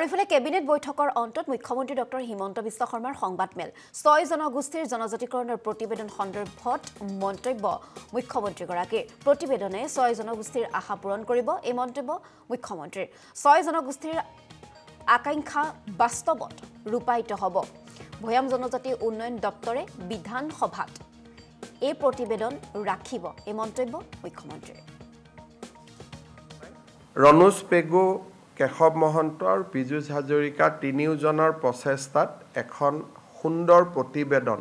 আৰু ইফালে কেবিনেট বৈঠকৰ অন্তত মুখ্যমন্ত্ৰী ডক্টৰ হিমন্ত বিশ্ব শৰ্মাৰ সংবাদমেল 6 জনগোষ্ঠীৰ জনজাতিকৰণৰ প্ৰতিবেদন সন্দৰ্ভত মন্তব্য মুখ্যমন্ত্ৰীগৰাকীৰ প্ৰতিবেদনে 6 জনগোষ্ঠীৰ আশা পূৰণ কৰিব এই মন্তব্য মুখ্যমন্ত্ৰীৰ 6 জনগোষ্ঠীৰ আকাংক্ষা বাস্তৱত ৰূপায়িত হ'ব ভৈয়াম জনজাতি উন্নয়ন দপ্তৰে বিধানসভাত এই প্ৰতিবেদন ৰাখিব এই মন্তব্য মুখ্যমন্ত্ৰীৰ ৰণোজ পেগু কেশৱ মহন্ত আৰু পীযুষ হাজৰিকা তিনিওজনৰ প্ৰচেষ্টাত এখন সুন্দৰ প্ৰতিবেদন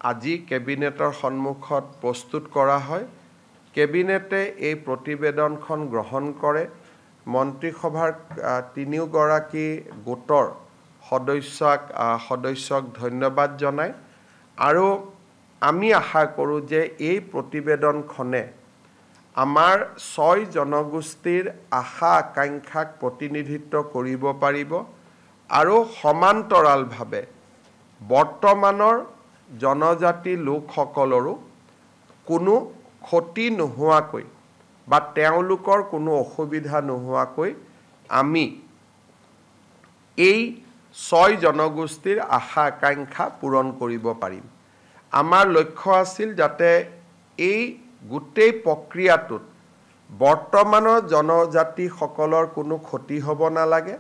আজি কেবিনেটৰ সন্মুখত প্ৰস্তুত কৰা হয় কেবিনেটে এই প্ৰতিবেদনখন গ্ৰহণ কৰে মন্ত্ৰীসভাৰ তিনিওগৰাকী গোটৰ সদস্যক ধন্যবাদ জনায় আৰু আমি আশা কৰোঁ যে এই প্ৰতিবেদনখনে আমাৰ 6 জনগোষ্ঠীৰ আশা আকাংক্ষাক প্ৰতিনিধিত্ব কৰিব পাৰিব আৰু সমান্তৰালভাৱে বৰ্তমানৰ জনজাতি লোকসকলৰো কোনো ক্ষতি নোহোৱাকৈ বা তেওঁলোকৰ কোনো অসুবিধা নোহোৱাকৈ আমি এই 6 জনগোষ্ঠীৰ আশা আকাংক্ষা পূৰণ কৰিব পাৰিম আমাৰ লক্ষ্য আছিল যাতে এই গোটেই প্ৰক্ৰিয়াটোত বৰ্তমানৰ জনজাতিসকলৰ কোনো ক্ষতি হ'ব নালাগে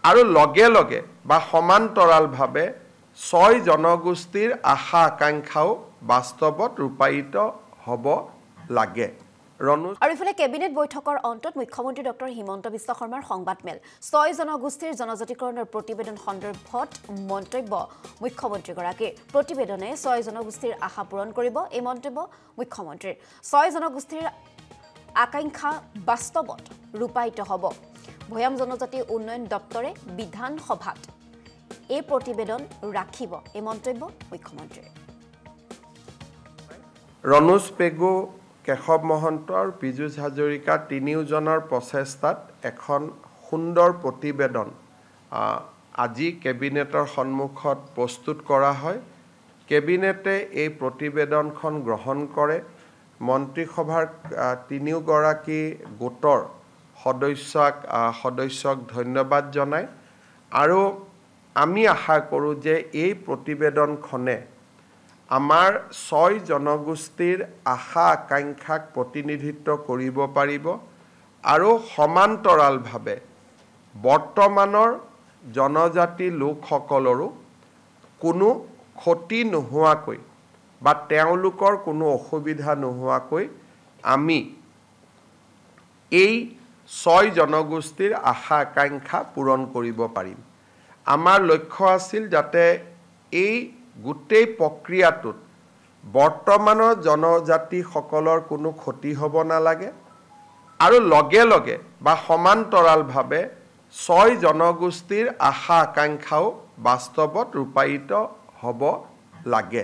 আৰু লগে লগে বা সমান্তৰালভাৱে 6 জনগোষ্ঠীৰ আশা আকাংক্ষাও বাস্তৱত ৰূপায়িত হ'ব লাগে আৰু ইফালে কেবিনেট বৈঠকৰ অন্তত মুখ্যমন্ত্ৰী ডক্টৰ হিমন্ত বিশ্ব শৰ্মাৰ সংবাদমেল 6 জনগোষ্ঠীৰ জনজাতিকৰণৰ প্ৰতিবেদন সন্দৰ্ভত মন্তব্য মুখ্যমন্ত্ৰীগৰাকীৰ প্ৰতিবেদনে 6 জনগোষ্ঠীৰ আশা পূৰণ কৰিব এই মন্তব্য মুখ্যমন্ত্ৰীৰ 6 জনগোষ্ঠীৰ আকাংক্ষা বাস্তৱত ৰূপায়িত হ'ব ভৈয়াম জনজাতি উন্নয়ন দপ্তৰে বিধানসভাত এই প্ৰতিবেদন ৰাখিব এই মন্তব্য মুখ্যমন্ত্ৰীৰ ৰণোজ পেগু কেশৱ মহন্ত আৰু পীযুষ হাজৰিকা তিনিওজনৰ প্ৰচেষ্টাত এখন সুন্দৰ প্ৰতিবেদন আজি কেবিনেটৰ সন্মুখত প্ৰস্তুত কৰা হয় কেবিনেটে এই প্ৰতিবেদনখন গ্ৰহণ কৰে মন্ত্ৰীসভাৰ তিনিওগৰাকী গোটৰ সদস্যক ধন্যবাদ জনায় আৰু আমি আশা কৰোঁ যে এই প্ৰতিবেদনখনে আমাৰ 6 জনগোষ্ঠীৰ আশা আকাংক্ষাক প্ৰতিনিধিত্ব কৰিব পাৰিব আৰু সমান্তৰালভাৱে বৰ্তমানৰ জনজাতি লোকসকলৰো কোনো ক্ষতি নোহোৱাকৈ বা তেওঁলোকৰ কোনো অসুবিধা নোহোৱাকৈ আমি এই 6 জনগোষ্ঠীৰ আশা আকাংক্ষা পূৰণ কৰিব পাৰিম আমাৰ লক্ষ্য আছিল যাতে এই গোটেই প্ৰক্ৰিয়াটোত বৰ্তমানৰ জনজাতিসকলৰ কোনো ক্ষতি হ'ব নালাগে আৰু লগে লগে বা সমান্তৰালভাৱে 6 জনগোষ্ঠীৰ আশা আকাংক্ষাও বাস্তৱত ৰূপায়িত হ'ব লাগে